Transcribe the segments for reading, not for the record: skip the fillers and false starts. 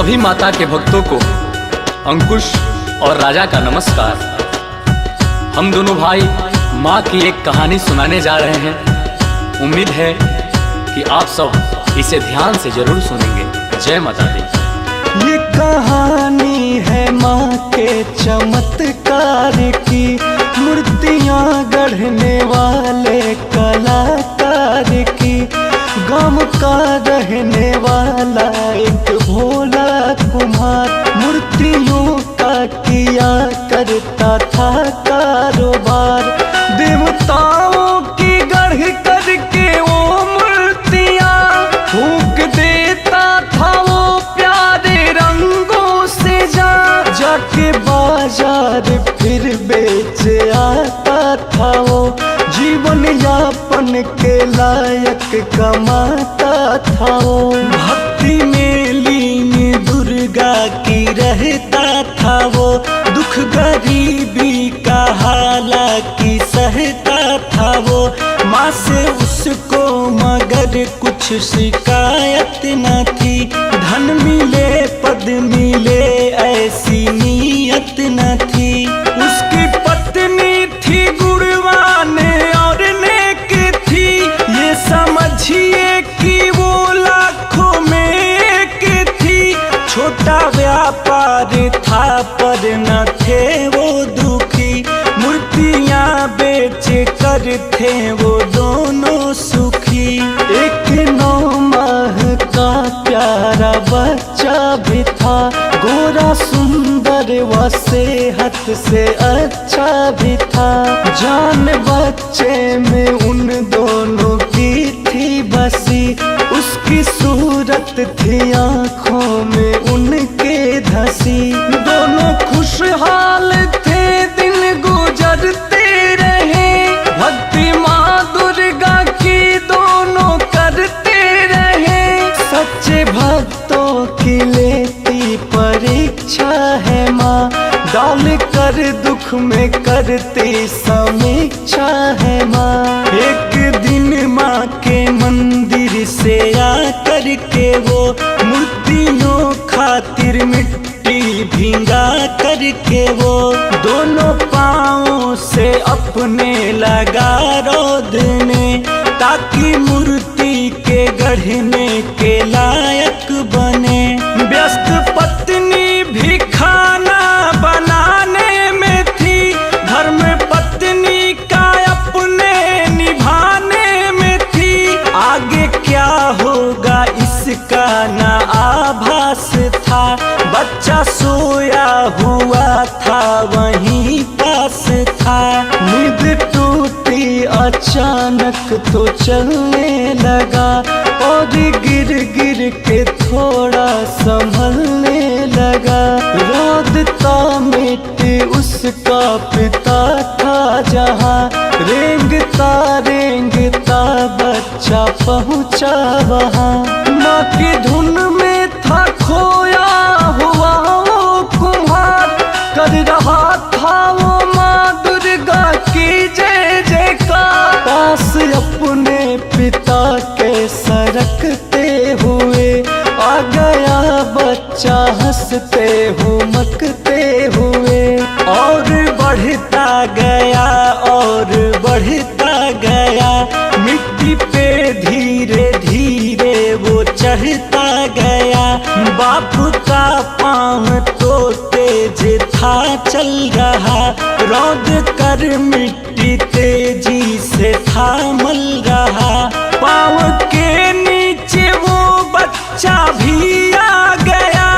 सभी माता के भक्तों को अंकुश और राजा का नमस्कार। हम दोनों भाई माँ की एक कहानी सुनाने जा रहे हैं। उम्मीद है कि आप सब इसे ध्यान से जरूर सुनेंगे। जय माता दी। ये कहानी है माँ के चमत्कार की, मूर्तियाँ गढ़ने वाले कलाकार की। गाँव का रहने वाला एक भोला कुम्हार, मूर्तियों का किया करता था कारोबार। देवताओं की गढ़ करके वो मूर्तियाँ फूंक देता था वो प्यारे रंगों से। जाके बाजार फिर बेच आता था वो, जीवन यापन के लायक कमाता था वो। भक्ति में लीन दुर्गा की रहता था वो, दुख गरीबी का हालांकि सहता था वो। माँ से उसको मगर कुछ शिकायत न थी, धन मिले पद मिले ऐसी नीयत न थी। उसकी पत्नी थी गुणवान और नेक थी, ये समझिए कि वो लाखों में एक थी। छोटा व्यापार था पर न थे वो दुखी, मूर्तियाँ बेच कर थे वो दोनों सुखी। एक 9 माह का प्यारा बच्चा भी था, गोरा सुंदर व सेहत से अच्छा भी था। जान बच्चे में उन दोनों की थी बसी, उसकी सूरत थी आँखों में उनके धसी। दोनों खुशहाल थे दिन गुजरते रहे, भक्ति माँ दुर्गा की दोनों करते रहे। सच्चे भक्तों की लेती परीक्षा है माँ, डाल कर दुख में करती समीक्षा है माँ। एक दिन माँ के मंदिर से आकर के वो मूर्तियों खातिर मिट्टी भिंगा करके वो दोनों पाँवों से अपने लगा रोदने, ताकि मूर्ति के गढ़ने के लायक बने। व्यस्त पत्नी भी खाना बनाने में थी, धर्म पत्नी का अपने निभाने में थी। आगे क्या होगा इसका ना आभास था, बच्चा सोया हुआ था वहीं पास था। नींद टूटी अचानक तो चलने लगा, और गिर गिर के थोड़ा संभलने लगा। रोदता मिट्टी उसका पिता था जहाँ, रेंगता रेंगता बच्चा पहुँचा वहाँ। माँ की धुन में था खोया हुआ वो कुम्हार, कर रहा था वो माँ दुर्गा की जय जयकार। पास अपने पिता के सरकते हुए आ गया बच्चा हंसते हुमकते हुए। और बढ़ता गया और बढ़ता गया, मिट्टी पे धीरे धीरे वो चढ़ता गया। बाप का पाँव तो तेज था चल रहा, रौद कर मिट्टी तेजी से था मल रहा। पाँव के नीचे वो बच्चा भी आ गया,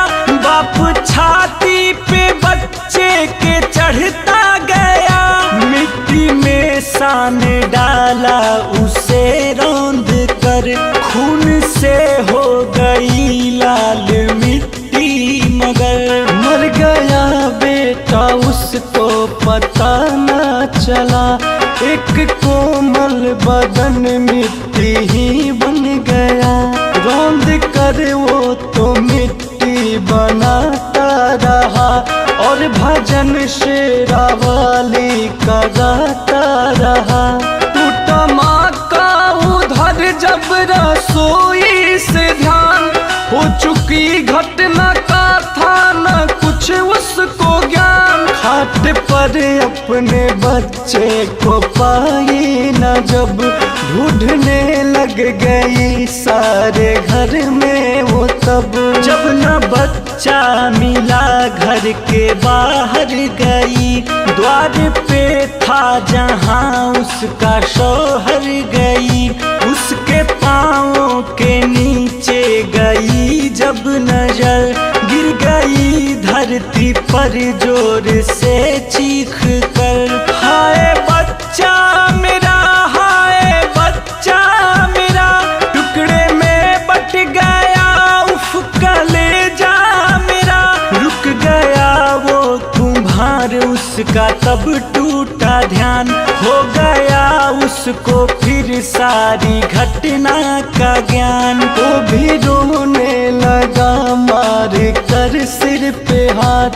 बाप छाती पे बच्चे के चढ़ता गया। मिट्टी में सान डाला उसे रौंद कर, खून से हो गई लाल मिट्टी मगर। मर गया बेटा उसको पता न चला, एक कोमल बदन मिट्टी ही बन गया। रौंद कर वो तो मिट्टी बनाता रहा, और भजन शेरावाली का गाता रहा। टूटा माँ का उधर जब रसोई से ध्यान, हो चुकी घटना का घाट पर अपने बच्चे को पाई न जब, ढूंढने लग गई सारे घर में वो तब। जब न बच्चा मिला घर के बाहर गई, द्वार पे था जहाँ उसका शौहर गई। उसके पाँवों के नीचे गई जब नजर, गिर गई धरती पर जोर से चीख कर। हाय बच्चा मेरा, हाय बच्चा मेरा, टुकड़े में बट गया उफ कलेजा मेरा। रुक गया वो कुम्हार उसका तब टूटा ध्यान, हो गया उसको फिर सारी घटना का ज्ञान। वो भी रोने लगा मार कर सिर पे हाथ,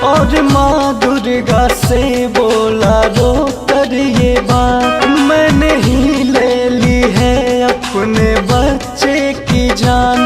और माँ दुर्गा से बोला रो कर ये बात। मैंने ही ले ली है अपने बच्चे की जान,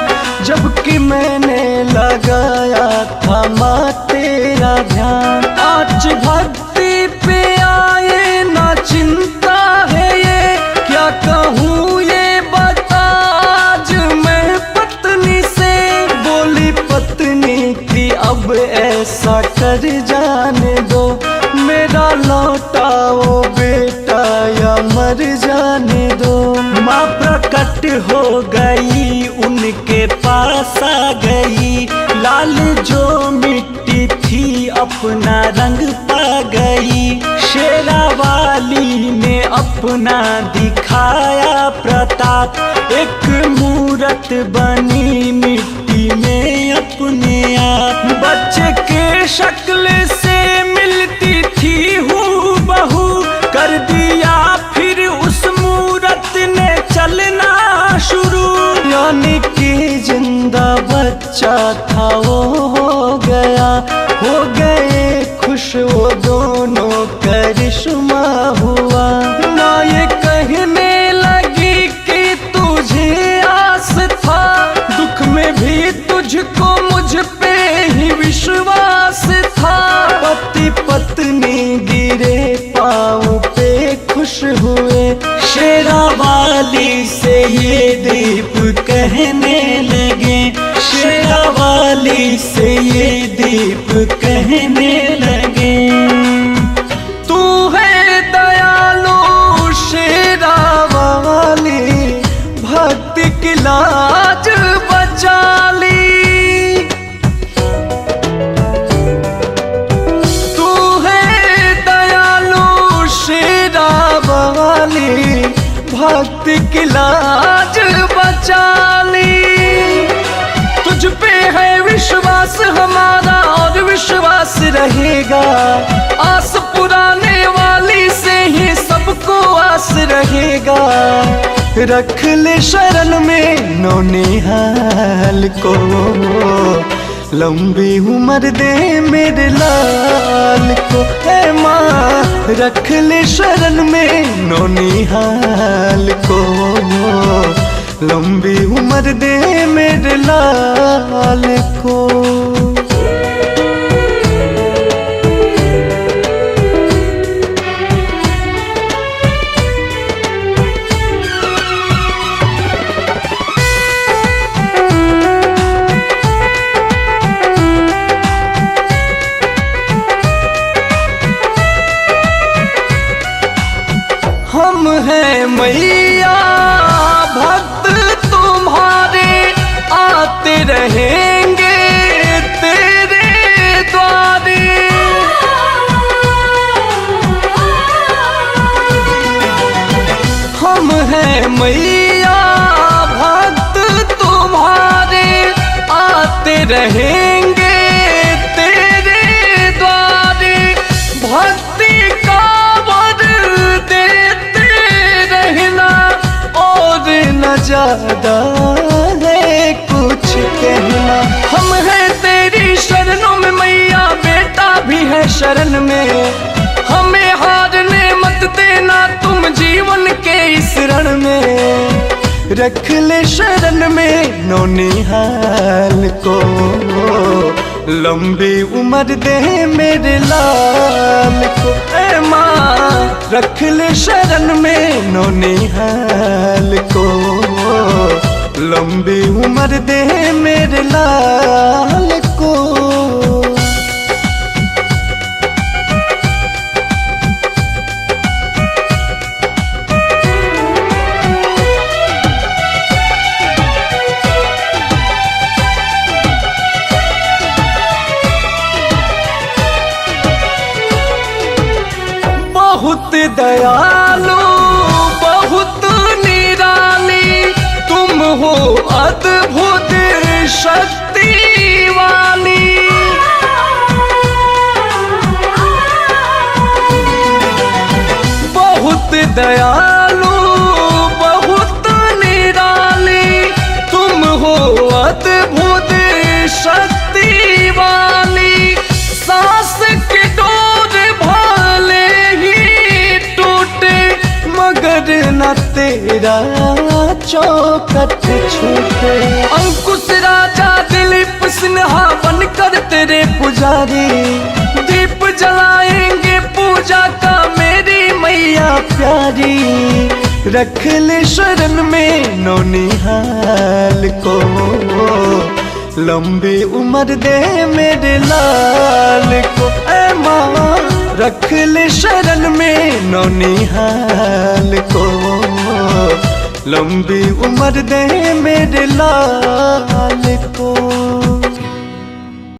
जबकि मैंने लगाया था माँ तेरा ध्यान। आज भक्ति पे आए ना चिंता है ये, क्या कहूँ ये बता आज मैं पत्नी से। बोली पत्नी की अब ऐसा कर जाने दो, मेरा लौटाओ बेटा या मर जाने दो। माँ प्रकट हो गई उनके पास आ गई, लाल जो मिट्टी थी अपना रंग पा गई। शेरावाली ने अपना दिखाया प्रताप, एक मूरत बनी मिट्टी में अपने आप। बच्चे के शक्ल से मिलती थी हूबहू, कर दिया फिर उस मूरत ने चलना शुरू। यानी कि जिंदा बच्चा था वो हो गया, हो गए खुश वो दोनों करिश्मा हुआ। माँ ये कहने लगी कि तुझे आस था, दुख में भी तुझको मुझ पे ही विश्वास था। पति पत्नी गिरे पाँव पे खुश हुए, शेरावाली से ये दीप कहने लगे। शेरावाली से ये दीप कहने लगे। तू है दयालु शेरावाली, भक्ति की लाज बचा ली। तू है दयालु शेरावाली, भक्ति की लाज बचा ली। तुझ पे है विश्वास हमारा और विश्वास रहेगा, आस पुराने वाली से ही सबको आस रहेगा। रख ले शरण में नौनिहाल को, लंबी उम्र दे मेरे लाल को। है माँ रख ले शरण में नौनिहाल को, लंबी उम्र दे मेरे लाल को। हम हैं मैया भक्त तुम्हारे, आते रहेंगे तेरे द्वारे। हम हैं मैया भक्त तुम्हारे, आते रहेंगे तेरे द्वारे। भक्ति का वर देते रहना, और न ज्यादा है कुछ कहना। हम हैं तेरी शरणों में मैया, बेटा भी है शरण में। हमें हारने मत देना तुम जीवन के इस रण में। रख ले शरण में नौनिहाल को, लंबी उम्र दे मेरे लाल को, ए माँ रख ले शरण में नौनिहाल को। लंबी उम्र दे मेरे लाल को। बहुत दयालु बहुत निराली तुम हो, अद्भुत शक्ति वाली। बहुत दयालु बहुत निराली तुम हो, अद्भुत शक्ति वाली। सांस के डोर भाले ही टूटे मगर न तेरा चौखट छूटे। अंकुश राजा दिलीप सिन्हा बनकर तेरे पुजारी, दीप जलाएंगे पूजा का मेरी मैया प्यारी। रख ले शरण में नौनिहाल को, लंबी उम्र दे मेरे लाल को, ए माँ रख ले शरण में नौनिहाल को। लंबी उम्र दे मेरे लाल को।